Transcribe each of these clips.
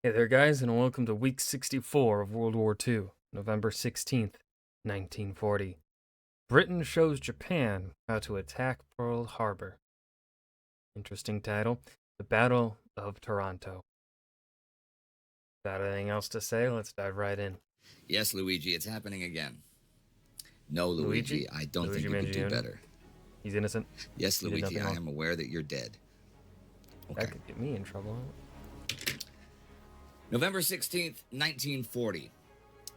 Hey there, guys, and welcome to week 64 of World War II, November 16th, 1940. Britain shows Japan how to attack Pearl Harbor. Interesting title. The Battle of Taranto. Without anything else to say, let's dive right in. Yes, Luigi, it's happening again. No, Luigi, I don't Luigi think you could do Mangione? better. He's innocent. Yes, He did Luigi, nothing I wrong. am aware that you're dead. Okay. That could get me in trouble. November 16th, 1940.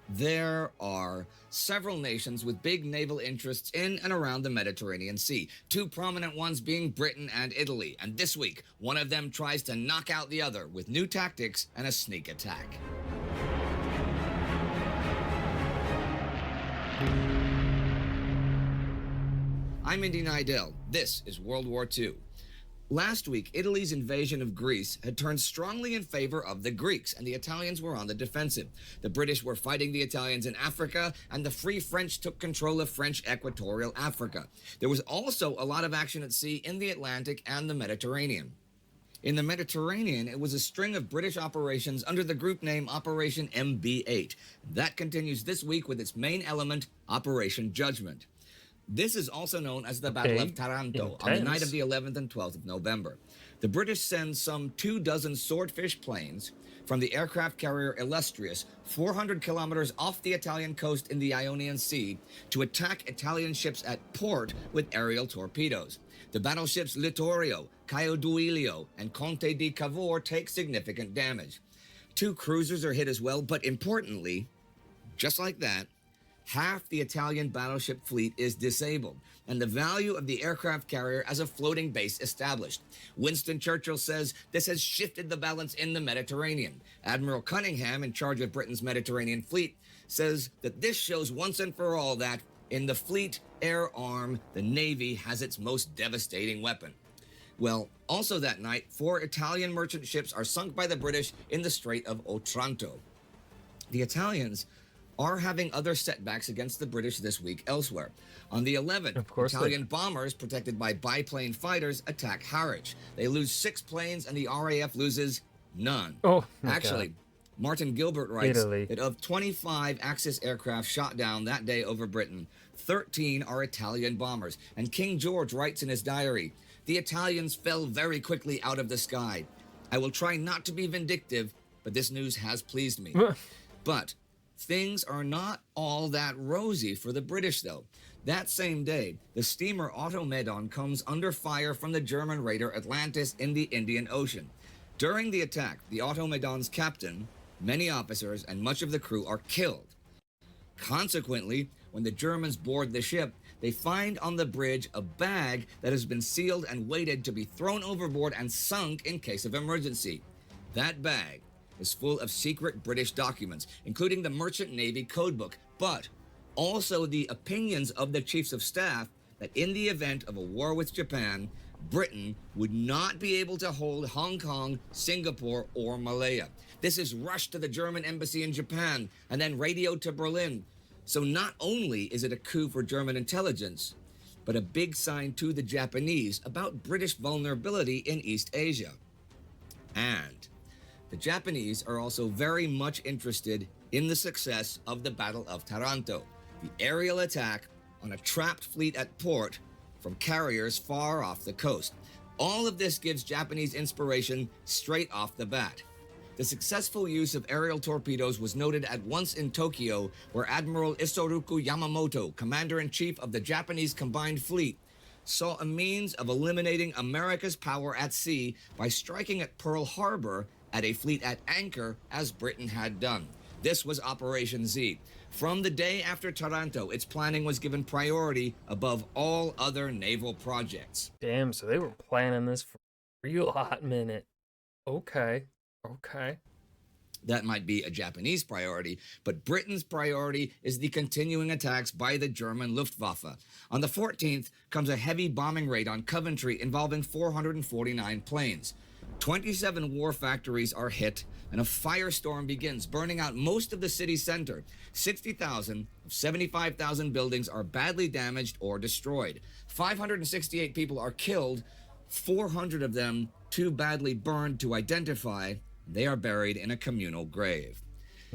There are several nations with big naval interests in and around the Mediterranean Sea, two prominent ones being Britain and Italy, and this week, one of them tries to knock out the other with new tactics and a sneak attack. I'm Indy Nidell. This is World War II. Last week, Italy's invasion of Greece had turned strongly in favor of the Greeks, and the Italians were on the defensive. The British were fighting the Italians in Africa, and the Free French took control of French Equatorial Africa. There was also a lot of action at sea in the Atlantic and the Mediterranean. In the Mediterranean, it was a string of British operations under the group name Operation MB8. That continues this week with its main element, Operation Judgment. This is also known as the Battle of Taranto on the night of the 11th and 12th of November. The British send some 24 swordfish planes from the aircraft carrier Illustrious 400 kilometers off the Italian coast in the Ionian Sea to attack Italian ships at port with aerial torpedoes. The battleships Littorio, Caio Duilio, and Conte di Cavour take significant damage. Two cruisers are hit as well, but importantly, just like that, half the Italian battleship fleet is disabled, and the value of the aircraft carrier as a floating base established. Winston Churchill says this has shifted the balance in the Mediterranean. Admiral Cunningham, in charge of Britain's Mediterranean fleet, says that this shows once and for all that, in the fleet air arm, the Navy has its most devastating weapon. Well, also that night, 4 Italian merchant ships are sunk by the British in the Strait of Otranto. The Italians are having other setbacks against the British this week elsewhere. On the 11th, Italian bombers, protected by biplane fighters, attack Harwich. They lose 6 planes and the RAF loses none. Actually, Martin Gilbert writes that of 25 Axis aircraft shot down that day over Britain, 13 are Italian bombers. And King George writes in his diary, "The Italians fell very quickly out of the sky. I will try not to be vindictive, but this news has pleased me." But things are not all that rosy for the British, though. That same day, the steamer Automedon comes under fire from the German raider Atlantis in the Indian Ocean. During the attack, the Automedon's captain, many officers, and much of the crew are killed. Consequently, when the Germans board the ship, they find on the bridge a bag that has been sealed and weighted to be thrown overboard and sunk in case of emergency. That bag is full of secret British documents, including the Merchant Navy Codebook, but also the opinions of the chiefs of staff that in the event of a war with Japan, Britain would not be able to hold Hong Kong, Singapore, or Malaya. This is rushed to the German embassy in Japan and then radioed to Berlin. So not only is it a coup for German intelligence, but a big sign to the Japanese about British vulnerability in East Asia. And the Japanese are also very much interested in the success of the Battle of Taranto, the aerial attack on a trapped fleet at port from carriers far off the coast. All of this gives Japanese inspiration straight off the bat. The successful use of aerial torpedoes was noted at once in Tokyo, where Admiral Isoroku Yamamoto, commander-in-chief of the Japanese Combined Fleet, saw a means of eliminating America's power at sea by striking at Pearl Harbor at a fleet at anchor, as Britain had done. This was Operation Z. From the day after Taranto, its planning was given priority above all other naval projects. Damn, so they were planning this for a real hot minute. Okay. That might be a Japanese priority, but Britain's priority is the continuing attacks by the German Luftwaffe. On the 14th comes a heavy bombing raid on Coventry involving 449 planes. 27 war factories are hit, and a firestorm begins, burning out most of the city center. 60,000 of 75,000 buildings are badly damaged or destroyed. 568 people are killed, 400 of them too badly burned to identify, They are buried in a communal grave.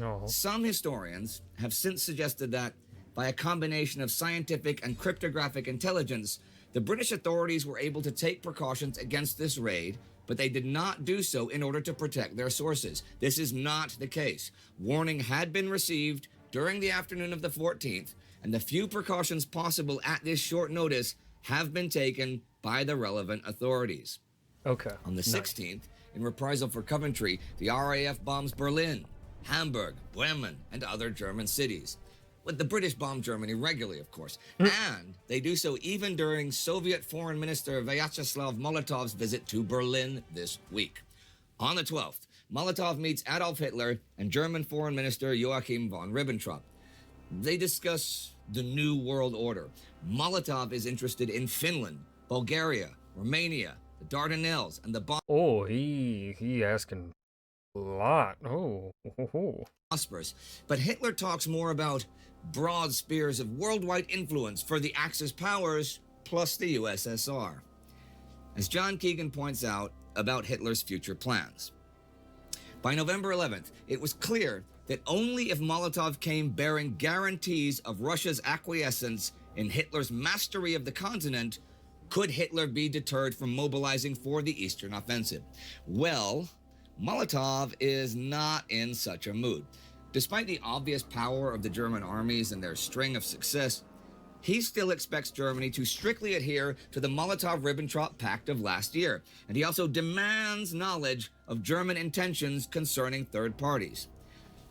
Oh. Some historians have since suggested that, by a combination of scientific and cryptographic intelligence, the British authorities were able to take precautions against this raid, but they did not do so in order to protect their sources. This is not the case. Warning had been received during the afternoon of the 14th, and the few precautions possible at this short notice have been taken by the relevant authorities. Okay. On the 16th, in reprisal for Coventry, the RAF bombs Berlin, Hamburg, Bremen, and other German cities. But the British bombed Germany regularly, of course, and they do so even during Soviet Foreign Minister Vyacheslav Molotov's visit to Berlin this week. On the 12th, Molotov meets Adolf Hitler and German Foreign Minister Joachim von Ribbentrop. They discuss the New World Order. Molotov is interested in Finland, Bulgaria, Romania, the Dardanelles, and the Oh, he asking a lot. Oh. Bosporus. But Hitler talks more about broad spears of worldwide influence for the Axis powers plus the USSR. As John Keegan points out about Hitler's future plans. By November 11th, it was clear that only if Molotov came bearing guarantees of Russia's acquiescence in Hitler's mastery of the continent could Hitler be deterred from mobilizing for the Eastern Offensive. Well, Molotov is not in such a mood. Despite the obvious power of the German armies and their string of success, he still expects Germany to strictly adhere to the Molotov-Ribbentrop Pact of last year, and he also demands knowledge of German intentions concerning third parties.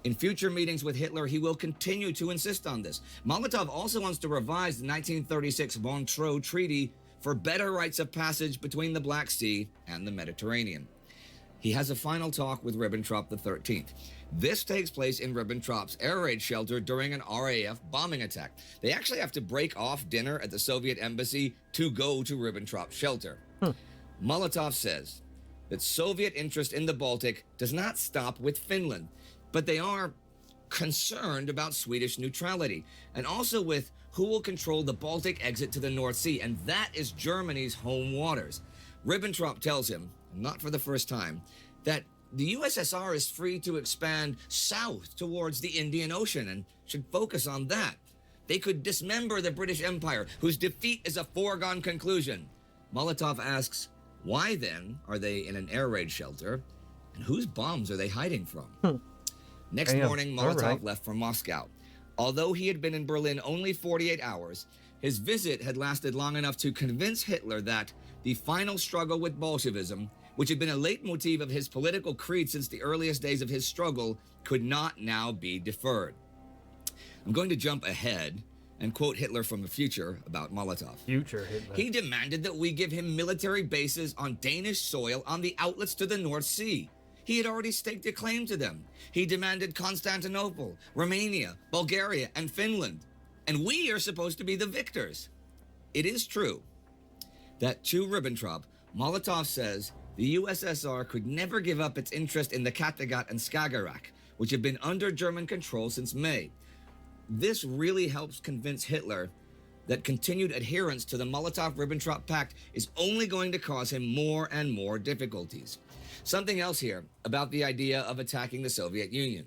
In future meetings with Hitler, he will continue to insist on this. Molotov also wants to revise the 1936 Montreux Treaty for better rights of passage between the Black Sea and the Mediterranean. He has a final talk with Ribbentrop the 13th. This takes place in Ribbentrop's air raid shelter during an RAF bombing attack. They actually have to break off dinner at the Soviet embassy to go to Ribbentrop's shelter. Molotov says that Soviet interest in the Baltic does not stop with Finland, but they are concerned about Swedish neutrality, and also with who will control the Baltic exit to the North Sea, and that is Germany's home waters. Ribbentrop tells him, not for the first time, that the USSR is free to expand south towards the Indian Ocean and should focus on that. They could dismember the British Empire, whose defeat is a foregone conclusion. Molotov asks, why then are they in an air raid shelter, and whose bombs are they hiding from? Next morning, Molotov left for Moscow. Although he had been in Berlin only 48 hours, his visit had lasted long enough to convince Hitler that the final struggle with Bolshevism, which had been a leitmotif of his political creed since the earliest days of his struggle, could not now be deferred. I'm going to jump ahead and quote Hitler from the future about Molotov. Future Hitler. He demanded that we give him military bases on Danish soil on the outlets to the North Sea. He had already staked a claim to them. He demanded Constantinople, Romania, Bulgaria, and Finland. And we are supposed to be the victors. It is true that to Ribbentrop, Molotov says the USSR could never give up its interest in the Kattegat and Skagerrak, which have been under German control since May. This really helps convince Hitler that continued adherence to the Molotov-Ribbentrop Pact is only going to cause him more and more difficulties. Something else here about the idea of attacking the Soviet Union.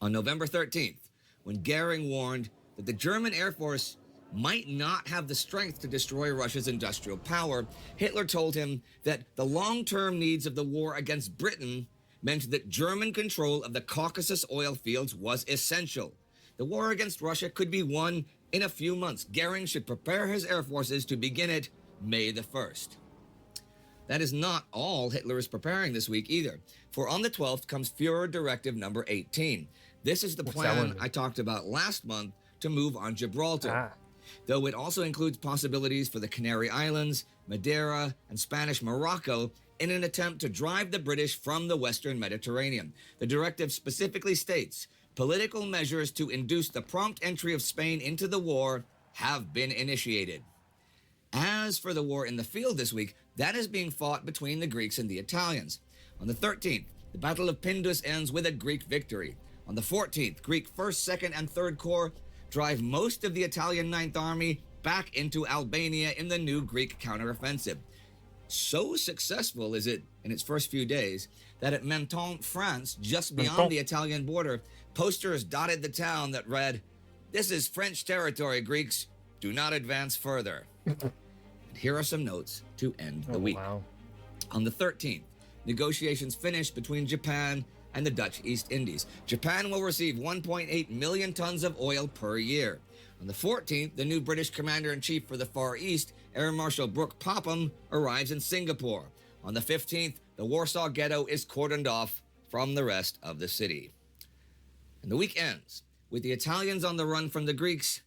On November 13th, when Goering warned that the German Air Force might not have the strength to destroy Russia's industrial power, Hitler told him that the long-term needs of the war against Britain meant that German control of the Caucasus oil fields was essential. The war against Russia could be won in a few months. Goering should prepare his air forces to begin it May the 1st. That is not all Hitler is preparing this week either, for on the 12th comes Führer Directive number 18. This is the plan I talked about last month to move on Gibraltar, though it also includes possibilities for the Canary Islands, Madeira, and Spanish Morocco in an attempt to drive the British from the Western Mediterranean. The directive specifically states, political measures to induce the prompt entry of Spain into the war have been initiated. As for the war in the field this week, that is being fought between the Greeks and the Italians. On the 13th, the Battle of Pindus ends with a Greek victory. On the 14th, Greek 1st, 2nd, and 3rd Corps drive most of the Italian 9th Army back into Albania in the new Greek counteroffensive. So successful is it in its first few days that at Menton, France, just beyond Menton. the Italian border, posters dotted the town that read, "This is French territory, Greeks. Do not advance further." And here are some notes to end the Oh, week. wow. On the 13th, negotiations finished between Japan and the Dutch East Indies. Japan will receive 1.8 million tons of oil per year. On the 14th, the new British Commander-in-Chief for the Far East, Air Marshal Brooke Popham, arrives in Singapore. On the 15th, the Warsaw Ghetto is cordoned off from the rest of the city. And the week ends with the Italians on the run from the Greeks,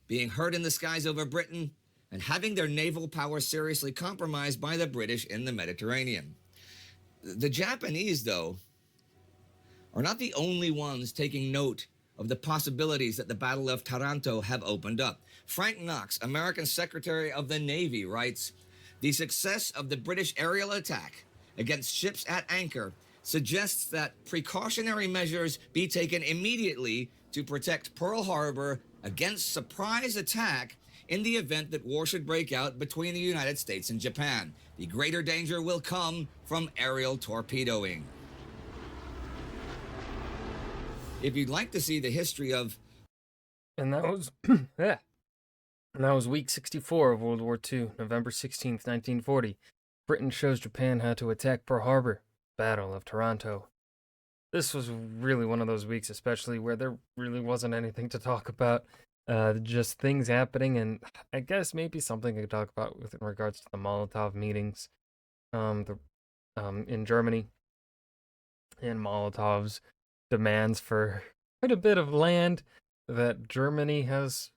being heard in the skies over Britain, and having their naval power seriously compromised by the British in the Mediterranean. The Japanese, though, are not the only ones taking note of the possibilities that the Battle of Taranto have opened up. Frank Knox, American Secretary of the Navy, writes, "The success of the British aerial attack against ships at anchor suggests that precautionary measures be taken immediately to protect Pearl Harbor against surprise attack in the event that war should break out between the United States and Japan. The greater danger will come from aerial torpedoing." If you'd like to see the history of... And that was, yeah. And that was week 64 of World War II, November 16th, 1940. Britain shows Japan how to attack Pearl Harbor, Battle of Taranto. This was really one of those weeks, especially where there really wasn't anything to talk about. Just things happening, and I guess maybe something I could talk about with in regards to the Molotov meetings, in Germany, and Molotov's demands for quite a bit of land that Germany has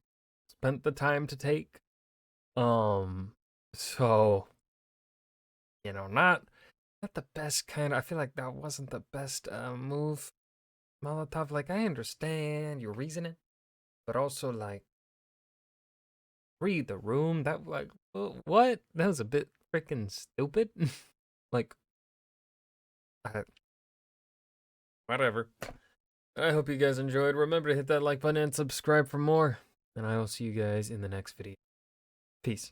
spent the time to take. So not the best kind. I feel like that wasn't the best move. Molotov, like, I understand your reasoning, but also, like, read the room. That, like, what? That was a bit freaking stupid. Like, whatever. I hope you guys enjoyed. Remember to hit that like button and subscribe for more. And I will see you guys in the next video. Peace.